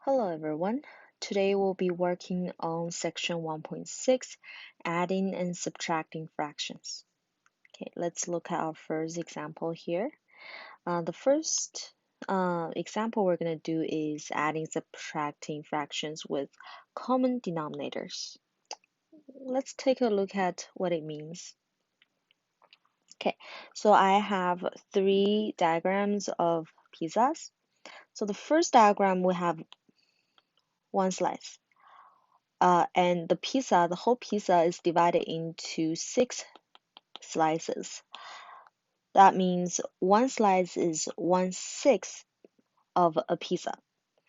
Hello everyone. Today we'll be working on section 1.6, adding and subtracting fractions. Okay, let's look at our first example here. The first example we're going to do is adding subtracting fractions with common denominators. Let's take a look at what it means. Okay, so I have three diagrams of pizzas. So the first diagram we have one slice. And the whole pizza is divided into 6 slices. That means one slice is 1/6 of a pizza.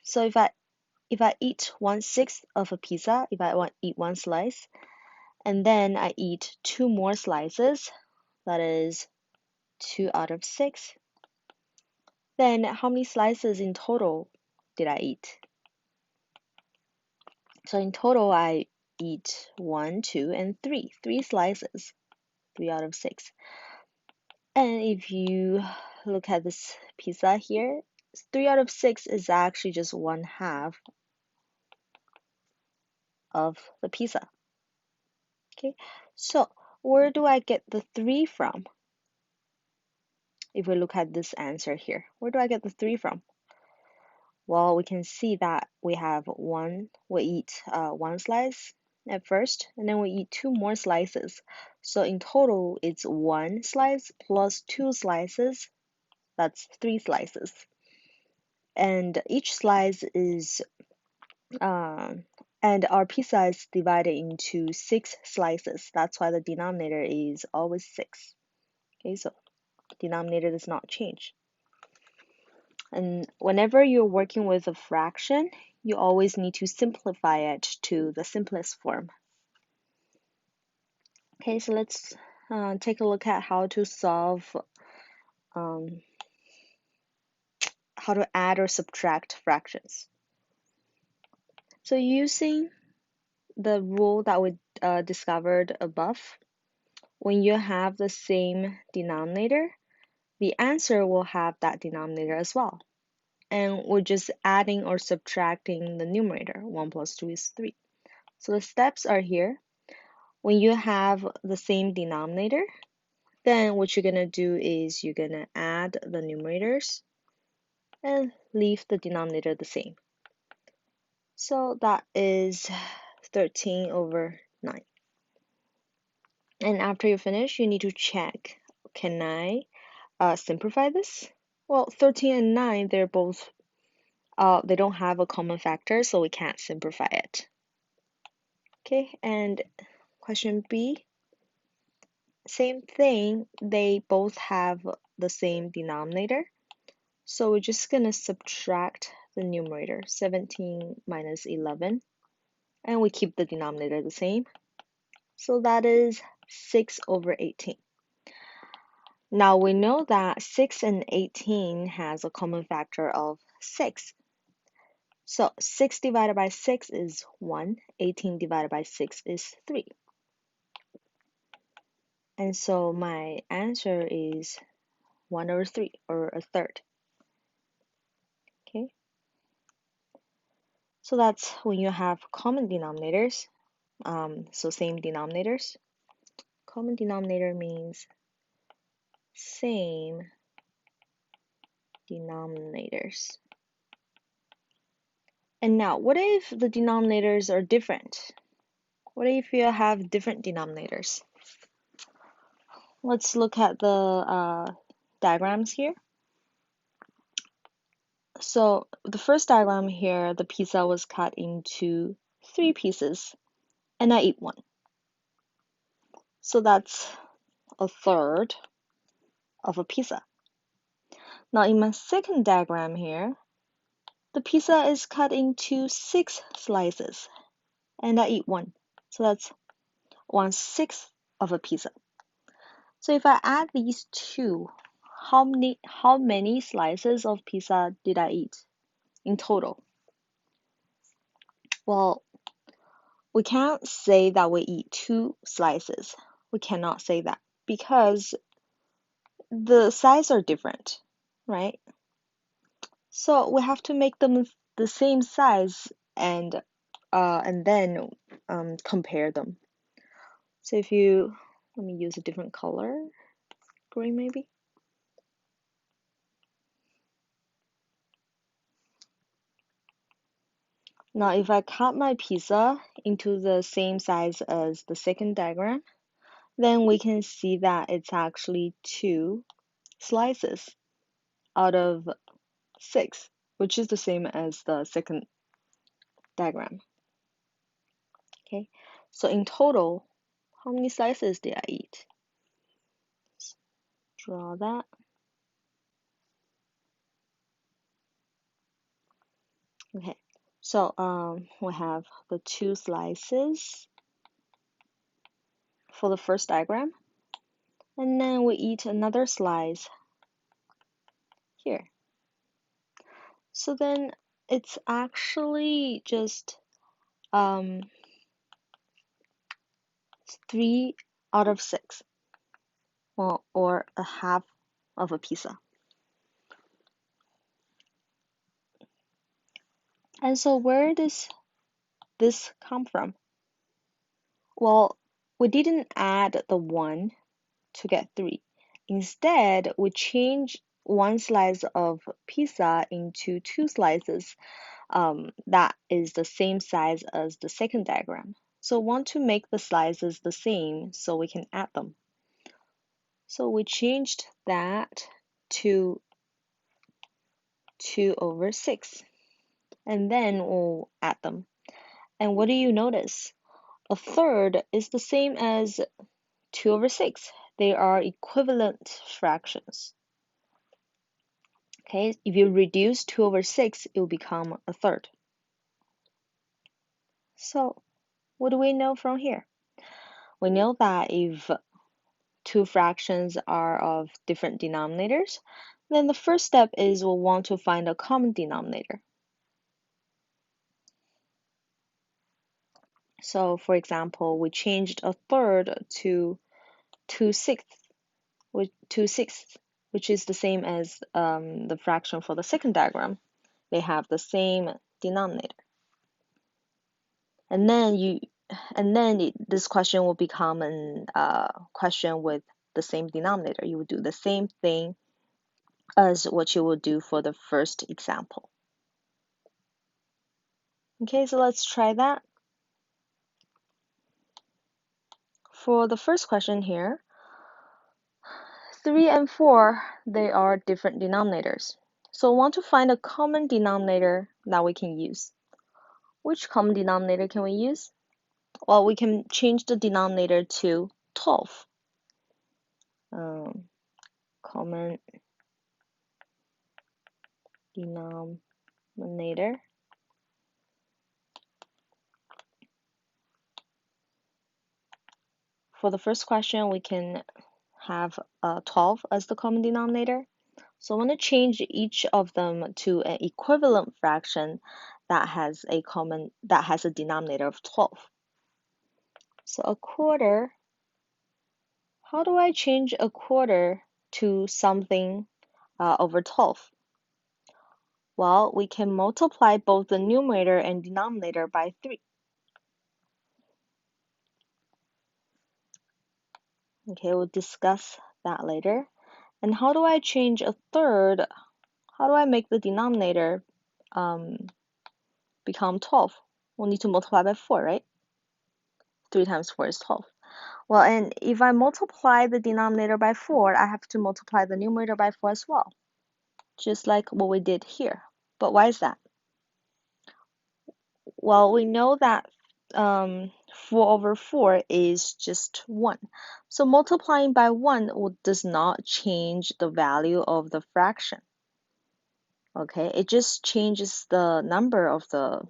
So if I eat 1/6 of a pizza, if I want eat one slice, and then I eat 2 more slices, that is 2 out of 6. Then how many slices in total did I eat? So in total, I eat 1, 2, and 3. 3 slices, 3 out of 6. And if you look at this pizza here, 3 out of 6 is actually just 1/2 of the pizza. Okay, so where do I get the 3 from? If we look at this answer here, where do I get the 3 from? Well, we can see that we eat one slice at first, and then we eat 2 more slices. So in total, it's 1 slice plus 2 slices, that's 3 slices. And each slice is and our pizza is divided into 6 slices. That's why the denominator is always 6. Okay, so denominator does not change. And whenever you're working with a fraction, you always need to simplify it to the simplest form. Okay, so let's take a look at how to solve, how to add or subtract fractions. So using the rule that we discovered above, when you have the same denominator, the answer will have that denominator as well. And we're just adding or subtracting the numerator. 1 plus 2 is 3. So the steps are here. When you have the same denominator, then what you're going to do is you're going to add the numerators and leave the denominator the same. So that is 13 over 9. And after you finish, you need to check, can I simplify this? Well, 13 and 9, they're both, they don't have a common factor, so we can't simplify it. Okay, and question B, same thing, they both have the same denominator. So we're just going to subtract the numerator, 17 minus 11, and we keep the denominator the same. So that is 6 over 18. Now we know that 6 and 18 has a common factor of 6. So 6 divided by 6 is 1, 18 divided by 6 is 3. And so my answer is 1 over 3, or a third. Okay. So that's when you have common denominators, so same denominators. Common denominator means same denominators. And now, what if the denominators are different? What if you have different denominators? Let's look at the diagrams here. So the first diagram here, the pizza was cut into 3 pieces, and I eat 1. So that's a third of a pizza. Now in my second diagram here, the pizza is cut into 6 slices, and I eat 1. So that's 1/6 of a pizza. So if I add these two, how many slices of pizza did I eat in total? Well, we can't say that we eat 2 slices. We cannot say that because the size are different, right? So we have to make them the same size and then compare them. So if you, let me use a different color, green maybe. Now if I cut my pizza into the same size as the second diagram, then we can see that it's actually 2 slices out of 6, which is the same as the second diagram. Okay, so in total, how many slices did I eat? Let's draw that. Okay, so we have the 2 slices for the first diagram, and then we eat another slice here. So then it's actually just 3 out of 6, well, or a half of a pizza. And so where does this come from? Well, we didn't add the 1 to get 3. Instead, we changed 1 slice of pizza into 2 slices that is the same size as the second diagram. So we want to make the slices the same so we can add them. So we changed that to 2 over 6. And then we'll add them. And what do you notice? A third is the same as 2 over 6. They are equivalent fractions. Okay, if you reduce 2 over 6, it will become a third. So what do we know from here? We know that if 2 fractions are of different denominators, then the first step is we'll want to find a common denominator. So for example, we changed a third to 2 sixths, which is the same as the fraction for the second diagram. They have the same denominator. And then this question will become a question with the same denominator. You would do the same thing as what you would do for the first example. Okay, so let's try that. For the first question here, 3 and 4, they are different denominators. So I want to find a common denominator that we can use. Which common denominator can we use? Well, we can change the denominator to 12. Common denominator. For the first question, we can have 12 as the common denominator. So I want to change each of them to an equivalent fraction that has a denominator of 12. So a quarter, how do I change a quarter to something over 12? Well, we can multiply both the numerator and denominator by 3. Okay, we'll discuss that later. And how do I change a third? How do I make the denominator become 12? We'll need to multiply by 4, right? 3 times 4 is 12. Well, and if I multiply the denominator by 4, I have to multiply the numerator by 4 as well, just like what we did here. But why is that? Well, we know that 4 over 4 is just 1. So multiplying by 1 does not change the value of the fraction. Okay, it just changes the number of the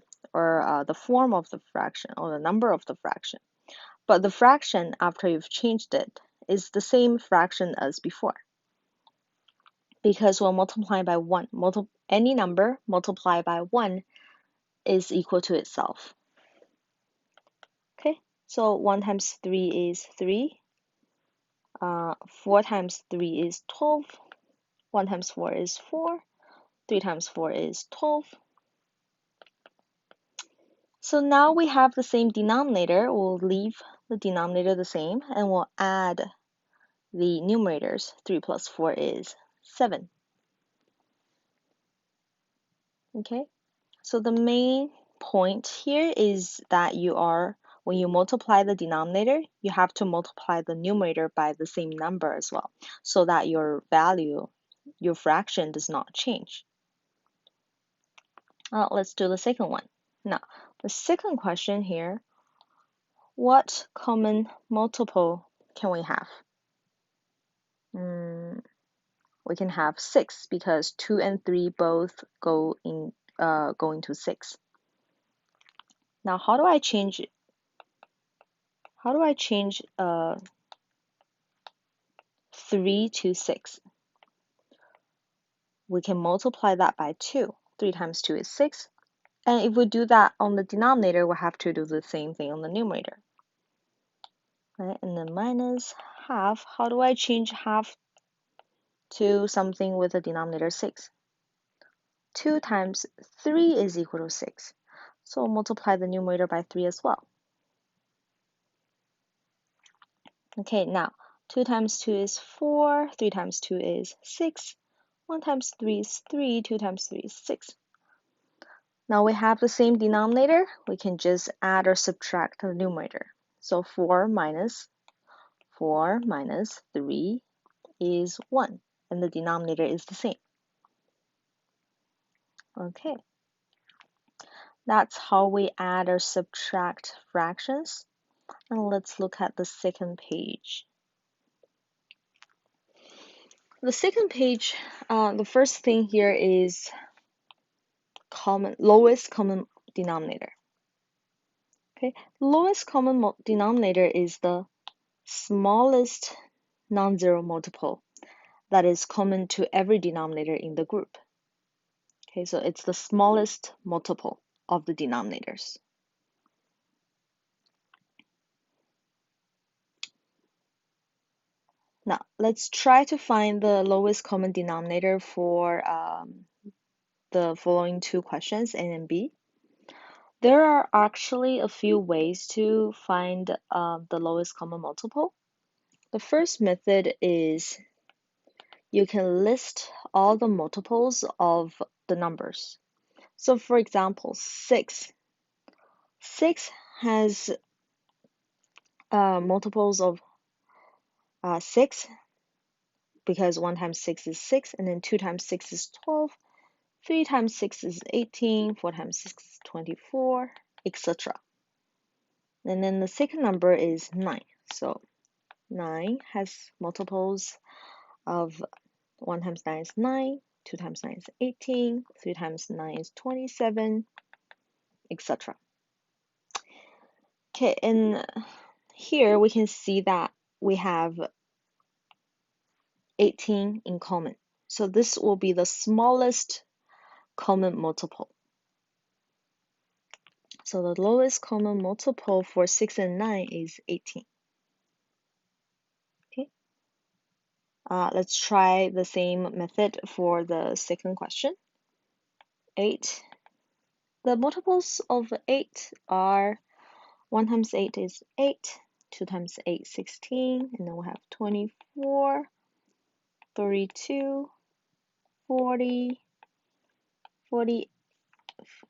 form of the fraction, or the number of the fraction. But the fraction, after you've changed it, is the same fraction as before. Because we're multiplying by 1. Any number multiplied by 1 is equal to itself. Okay, so 1 times 3 is 3. 4 times 3 is 12. 1 times 4 is 4. 3 times 4 is 12. So now we have the same denominator. We'll leave the denominator the same and we'll add the numerators. 3 plus 4 is 7. Okay, so the main point here is that when you multiply the denominator, you have to multiply the numerator by the same number as well, so that your value, your fraction does not change. Let's do the second one. Now, the second question here, what common multiple can we have? We can have 6 because 2 and 3 both go into 6. Now, how do I change 3 to 6? We can multiply that by 2. 3 times 2 is 6. And if we do that on the denominator, we'll have to do the same thing on the numerator. Right? And then minus half. How do I change half to something with a denominator 6? 2 times 3 is equal to 6. So multiply the numerator by 3 as well. Okay, now 2 times 2 is 4, 3 times 2 is 6, 1 times 3 is 3, 2 times 3 is 6. Now we have the same denominator, we can just add or subtract the numerator. So 4 minus 3 is 1, and the denominator is the same. Okay, that's how we add or subtract fractions. And let's look at the second page. The second page, the first thing here is lowest common denominator. Okay, lowest common denominator is the smallest non-zero multiple that is common to every denominator in the group. Okay, so it's the smallest multiple of the denominators. Now, let's try to find the lowest common denominator for the following two questions, A and B. There are actually a few ways to find the lowest common multiple. The first method is you can list all the multiples of the numbers. So for example, 6. 6 has multiples of 6 because 1 times 6 is 6, and then 2 times 6 is 12, 3 times 6 is 18, 4 times 6 is 24, etc. And then the second number is 9. So 9 has multiples of 1 times 9 is 9, 2 times 9 is 18, 3 times 9 is 27, etc. Okay, and here we can see that we have 18 in common. So this will be the smallest common multiple. So the lowest common multiple for 6 and 9 is 18. Okay. Let's try the same method for the second question. 8. The multiples of 8 are 1 times 8 is 8, 2 times 8 is 16, and then we have 24, 32, 40,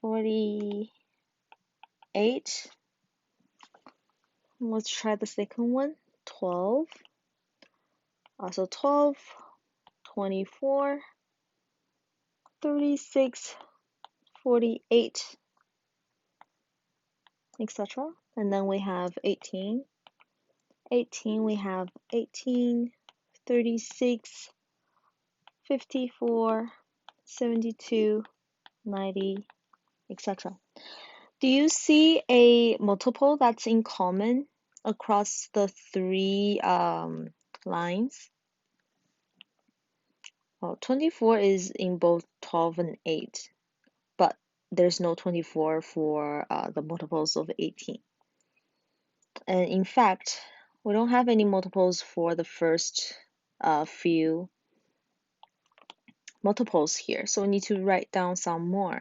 48. Let's try the second one, 12. Also 12, 24, 36, 48, etc. And then we have 18. 18, we have 18, 36, 54, 72, 90, etc. Do you see a multiple that's in common across the three lines? Well, 24 is in both 12 and 8, but there's no 24 for the multiples of 18. And in fact, we don't have any multiples for the first few multiples here, so we need to write down some more.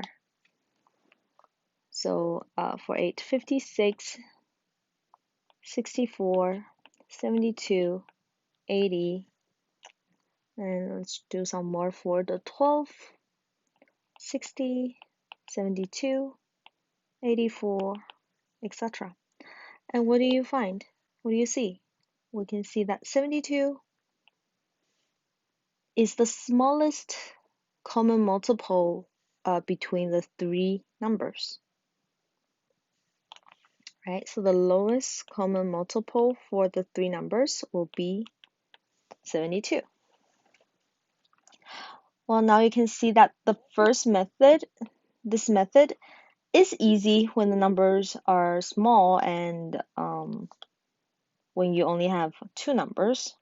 So for 8, 56, 64, 72, 80, and let's do some more for the 12, 60, 72, 84, etc. And what do you find? What do you see? We can see that 72 is the smallest common multiple between the three numbers, right? So the lowest common multiple for the three numbers will be 72. Well, now you can see that the first method, this method, is easy when the numbers are small and when you only have two numbers.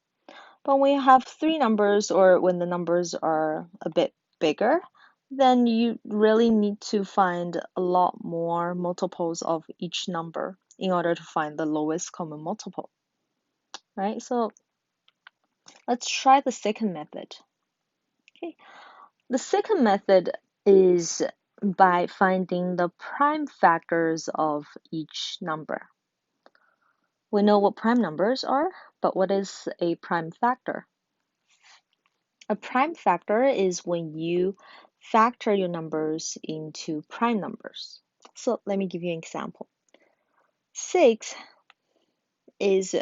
But when you have three numbers or when the numbers are a bit bigger, then you really need to find a lot more multiples of each number in order to find the lowest common multiple, right? So let's try the second method. Okay, the second method is by finding the prime factors of each number. We know what prime numbers are, but what is a prime factor? A prime factor is when you factor your numbers into prime numbers. So let me give you an example. 6 is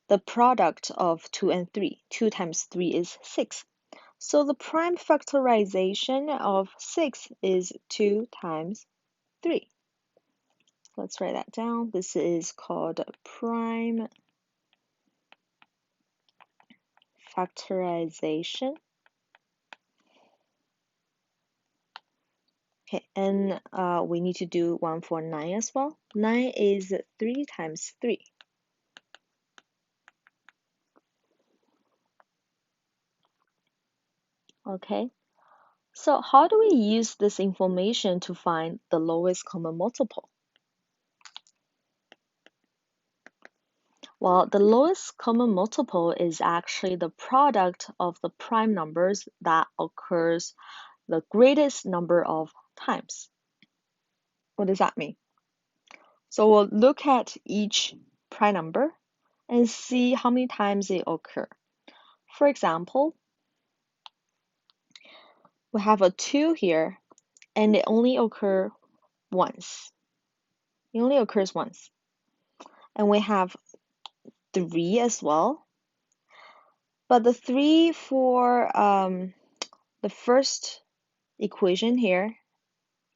the product of 2 and 3. 2 times 3 is 6. So the prime factorization of 6 is 2 times 3. Let's write that down. This is called prime factorization. Okay, and we need to do one for 9 as well. 9 is 3 times 3. Okay, so how do we use this information to find the lowest common multiple? Well, the lowest common multiple is actually the product of the prime numbers that occurs the greatest number of times. What does that mean? So we'll look at each prime number and see how many times they occur. For example, we have a 2 here and it only occurs once. It only occurs once. And we have 3 as well. But the 3 for the first equation here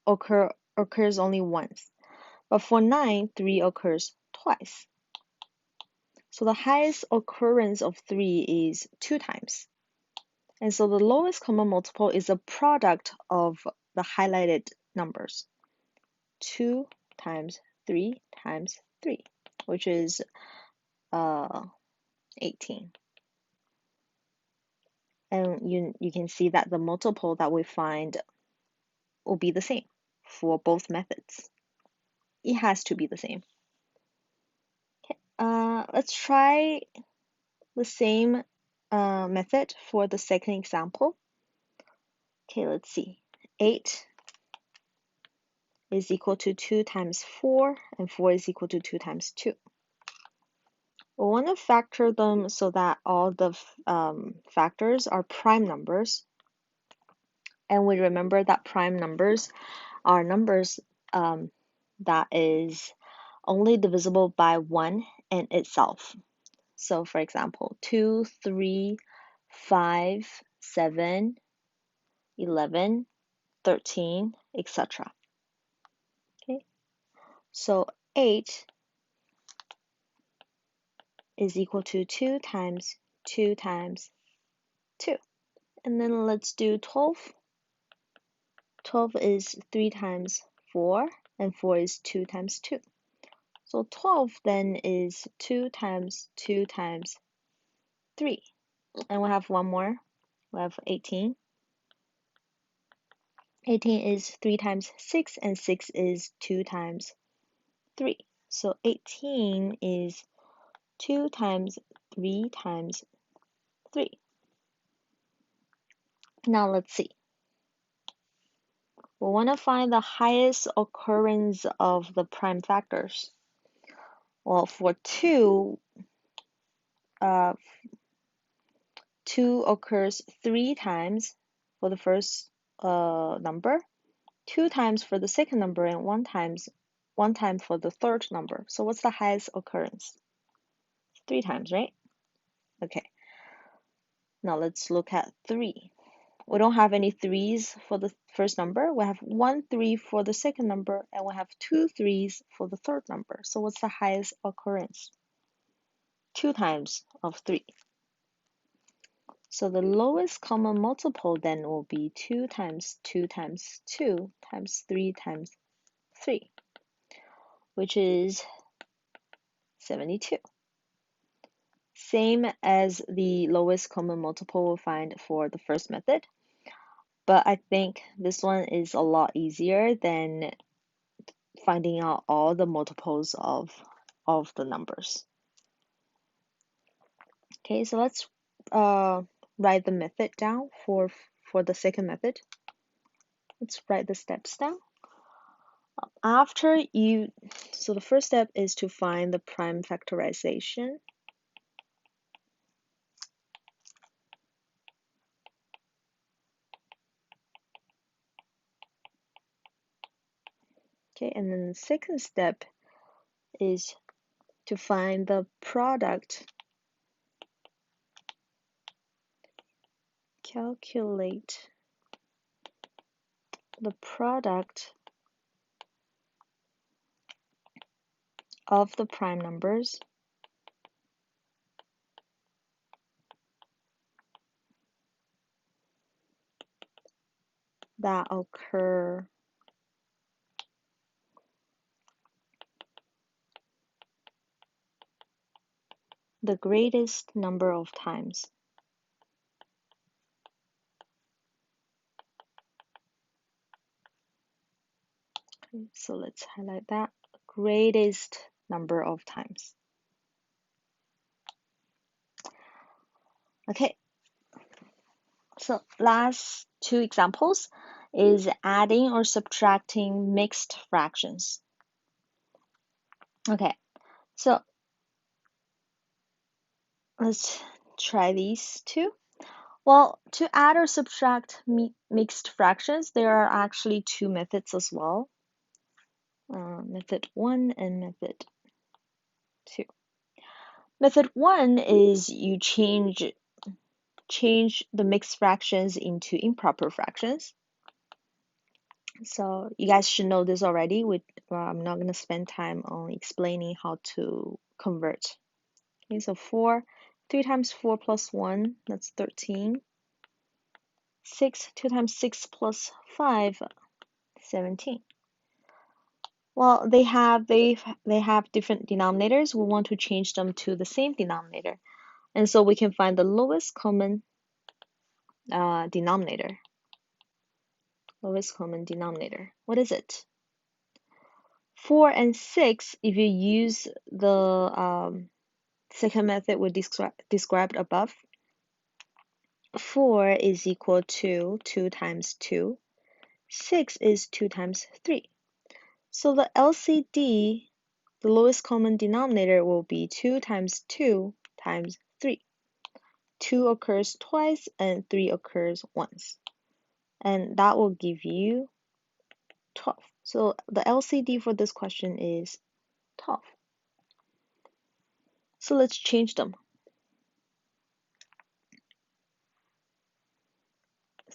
occurs only once. But for 9, 3 occurs twice. So the highest occurrence of 3 is 2 times. And so the lowest common multiple is a product of the highlighted numbers. 2 times 3 times 3, which is 18. And you can see that the multiple that we find will be the same for both methods. It has to be the same. Okay, let's try the same method for the second example. Okay, let's see. 8 is equal to 2 times 4, and 4 is equal to 2 times 2. We want to factor them so that all the factors are prime numbers. And we remember that prime numbers are numbers that is only divisible by 1 and itself. So for example, 2, 3, 5, 7, 11, 13, etc. Okay, so 8 is equal to 2 times 2 times 2. And then let's do 12. 12 is 3 times 4, and 4 is 2 times 2. So 12 then is 2 times 2 times 3. And we have one more. We have 18. 18 is 3 times 6, and 6 is 2 times 3. So 18 is 2 times 3 times 3. Now let's see. We want to find the highest occurrence of the prime factors. Well, for 2, 2 occurs 3 times for the first number, 2 times for the second number, and 1 time for the third number. So what's the highest occurrence? 3 times, right? Okay. Now let's look at 3. We don't have any 3's for the first number. We have 1 3 for the second number, and we have 2 3's for the third number. So what's the highest occurrence? 2 times of 3. So the lowest common multiple then will be 2 times 2 times 2 times 3 times 3, which is 72. Same as the lowest common multiple we'll find for the first method, but I think this one is a lot easier than finding out all the multiples of the numbers. Okay, so let's write the method down for the second method. Let's write the steps down. So the first step is to find the prime factorization. Okay, and then the second step is to find the product. Calculate the product of the prime numbers that occur the greatest number of times. Okay, so let's highlight that. Greatest number of times. Okay, so last 2 examples is adding or subtracting mixed fractions. Okay, so let's try these 2. Well, to add or subtract mixed fractions, there are actually 2 methods as well. Method 1 and method 2. Method 1 is you change the mixed fractions into improper fractions. So you guys should know this already. I'm not going to spend time on explaining how to convert. Okay, so 3 times 4 plus 1, that's 13. 6, 2 times 6 plus 5, 17. Well, they have different denominators. We want to change them to the same denominator. And so we can find the lowest common denominator. Lowest common denominator. What is it? 4 and 6, if you use the second method we described above, 4 is equal to 2 times 2. 6 is 2 times 3. So the LCD, the lowest common denominator, will be 2 times 2 times 3. 2 occurs twice and 3 occurs once. And that will give you 12. So the LCD for this question is 12. So let's change them.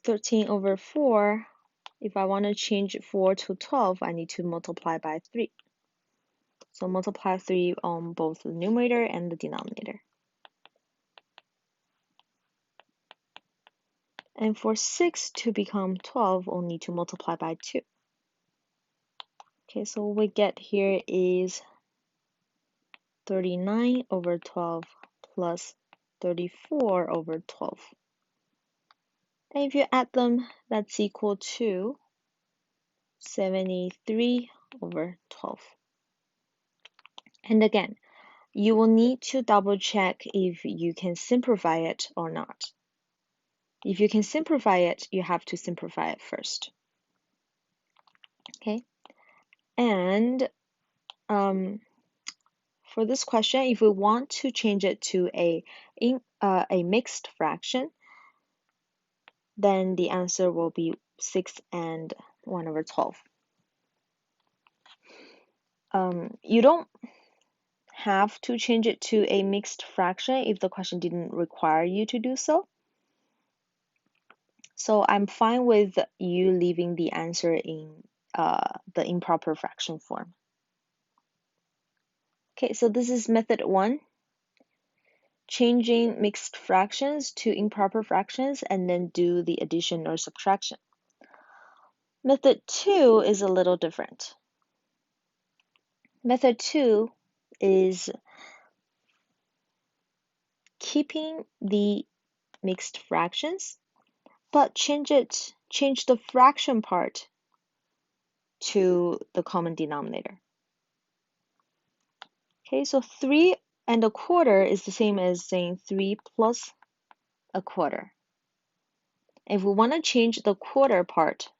13 over 4, if I want to change 4 to 12, I need to multiply by 3. So multiply 3 on both the numerator and the denominator. And for 6 to become 12, we'll need to multiply by 2. Okay, so what we get here is 39 over 12 plus 34 over 12. And if you add them, that's equal to 73 over 12. And again, you will need to double check if you can simplify it or not. If you can simplify it, you have to simplify it first. Okay, and for this question, if we want to change it to a mixed fraction, then the answer will be 6 and 1 over 12. You don't have to change it to a mixed fraction if the question didn't require you to do so. So I'm fine with you leaving the answer in the improper fraction form. Okay, so this is method 1, changing mixed fractions to improper fractions and then do the addition or subtraction. Method 2 is a little different. Method 2 is keeping the mixed fractions, but change the fraction part to the common denominator. Okay, so 3 and a quarter is the same as saying 3 plus a quarter. If we want to change the quarter part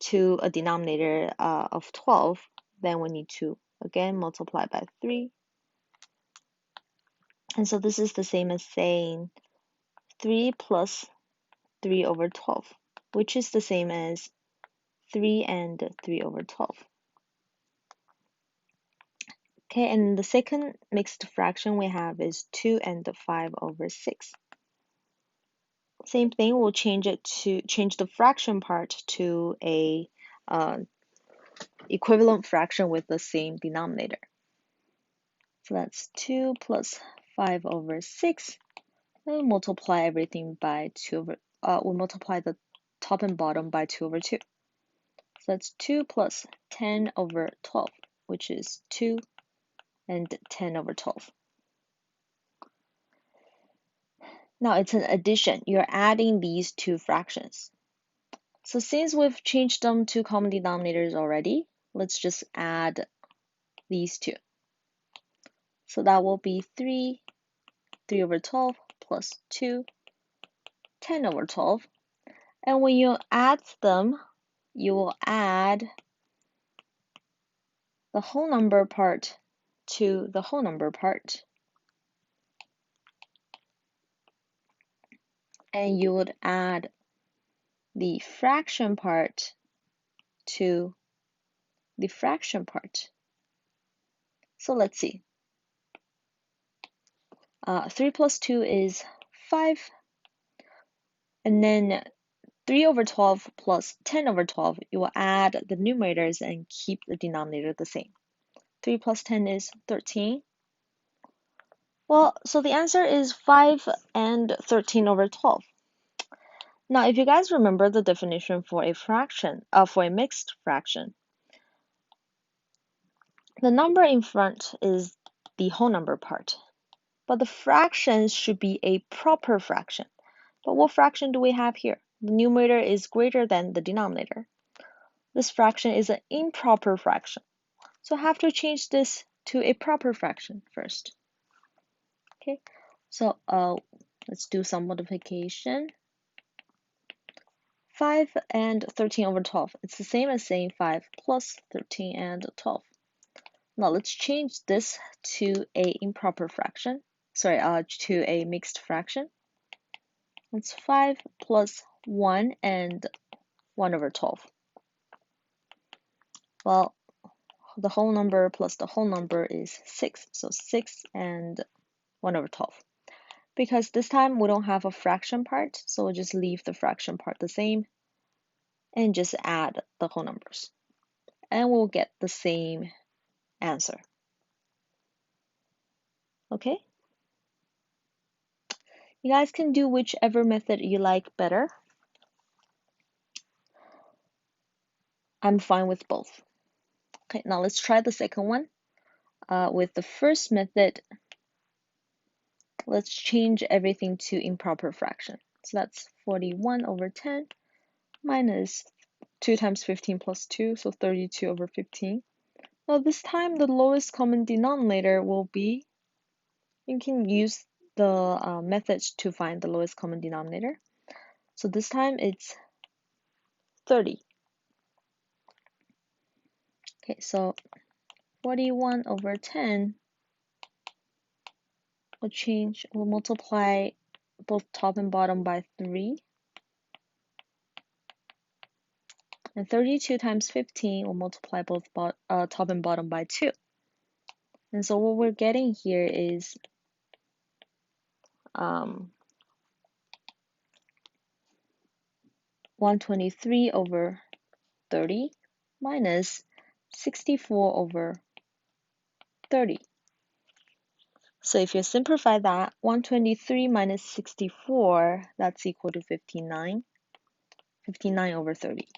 to a denominator of 12, then we need to again multiply by 3. And so this is the same as saying 3 plus 3 over 12, which is the same as 3 and 3 over 12. Okay, and the second mixed fraction we have is 2 and 5 over 6. Same thing, we'll change the fraction part to a equivalent fraction with the same denominator. So that's 2 plus 5 over 6. We'll multiply everything by 2 over, we'll multiply the top and bottom by 2 over 2. So that's 2 plus 10 over 12, which is 2 and 10 over 12. Now it's an addition. You're adding these two fractions. So since we've changed them to common denominators already, let's just add these two. So that will be 3 over 12 plus 2, 10 over 12. And when you add them, you will add the whole number part to the whole number part. And you would add the fraction part to the fraction part. So let's see. 3 plus 2 is 5. And then 3 over 12 plus 10 over 12, you will add the numerators and keep the denominator the same. 3 plus 10 is 13. Well, so the answer is 5 and 13 over 12. Now, if you guys remember the definition for a fraction, for a mixed fraction, the number in front is the whole number part, but the fraction should be a proper fraction. But what fraction do we have here? The numerator is greater than the denominator. This fraction is an improper fraction. So I have to change this to a proper fraction first. Okay, so let's do some multiplication. 5 and 13 over 12. It's the same as saying 5 plus 13 and 12. Now let's change this to a improper fraction. Sorry, to a mixed fraction. It's 5 plus 1 and 1 over 12. Well, the whole number plus the whole number is 6. So 6 and 1 over 12. Because this time we don't have a fraction part, so we'll just leave the fraction part the same and just add the whole numbers. And we'll get the same answer. Okay? You guys can do whichever method you like better. I'm fine with both. Okay, now let's try the second one. With the first method, let's change everything to improper fraction. So that's 41 over 10 minus 2 times 15 plus 2, so 32 over 15. Now this time the lowest common denominator will be, you can use the methods to find the lowest common denominator. So this time it's 30. Okay, so 41 over 10 we'll multiply both top and bottom by 3. And 32 times 15 will multiply both top and bottom by 2. And so what we're getting here is 123 over 30 minus 64 over 30. So if you simplify that, 123 minus 64, that's equal to 59. 59 over 30.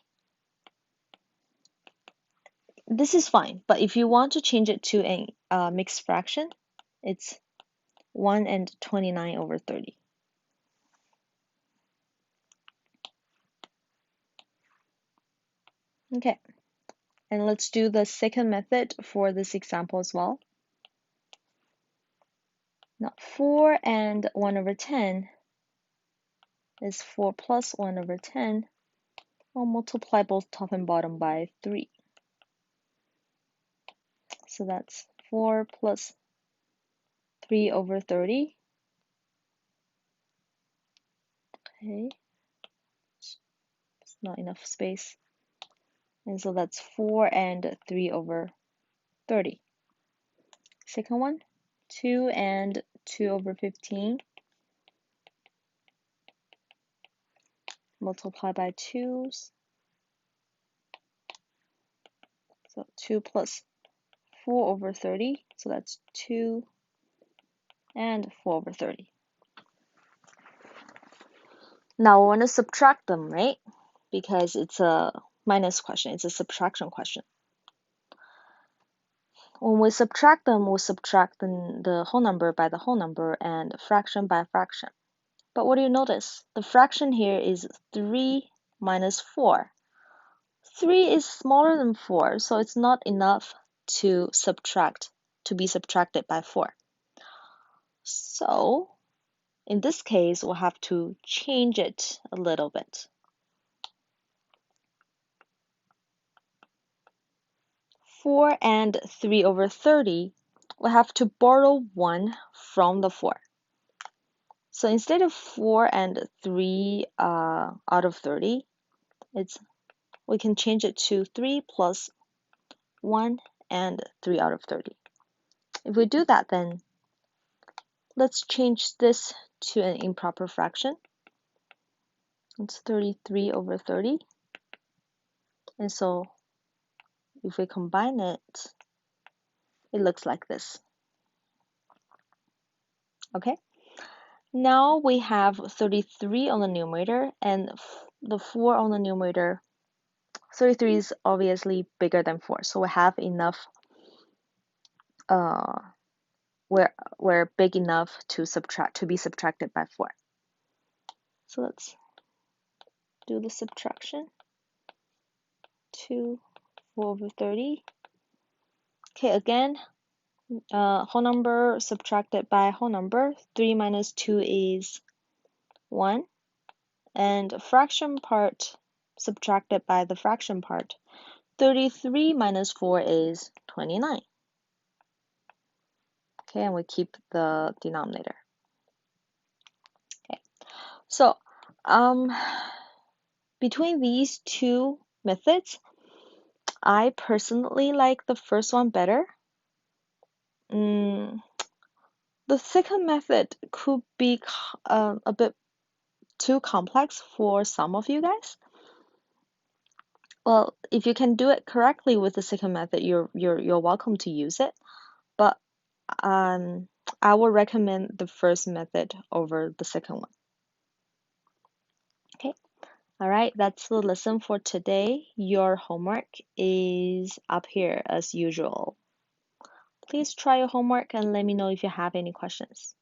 This is fine, but if you want to change it to a mixed fraction, it's 1 and 29 over 30. Okay, and let's do the second method for this example as well. Now 4 and 1 over 10 is 4 plus 1 over 10. I'll multiply both top and bottom by 3. So that's 4 plus 3 over 30. Okay, it's not enough space. And so that's 4 and 3 over 30. Second one, 2 and 2 over 15. Multiply by 2's. So 2 plus 4 over 30. So that's 2 and 4 over 30. Now we want to subtract them, right? Because it's a minus question, it's a subtraction question. When we subtract them, we'll subtract the whole number by the whole number and fraction by fraction. But what do you notice? The fraction here is 3 minus 4. 3 is smaller than 4, so it's not enough to be subtracted by 4. So in this case, we'll have to change it a little bit. 4 and 3 over 30, we'll have to borrow 1 from the 4. So instead of 4 and 3 out of 30, we can change it to 3 plus 1 and 3 out of 30. If we do that, then let's change this to an improper fraction. It's 33 over 30. And so if we combine it, it looks like this. Okay? Now we have 33 on the numerator and the 4 on the numerator. 33 is obviously bigger than 4, so we have enough, we're big enough to be subtracted by 4. So let's do the subtraction. 2, 4 over 30. Okay, again, whole number subtracted by whole number. 3 minus 2 is 1. And fraction part subtracted by the fraction part. 33 minus 4 is 29. Okay, and we keep the denominator. Okay, so between these two methods, I personally like the first one better. The second method could be a bit too complex for some of you guys. Well, if you can do it correctly with the second method, you're welcome to use it. But I would recommend the first method over the second one. Okay. All right, that's the lesson for today. Your homework is up here as usual. Please try your homework and let me know if you have any questions.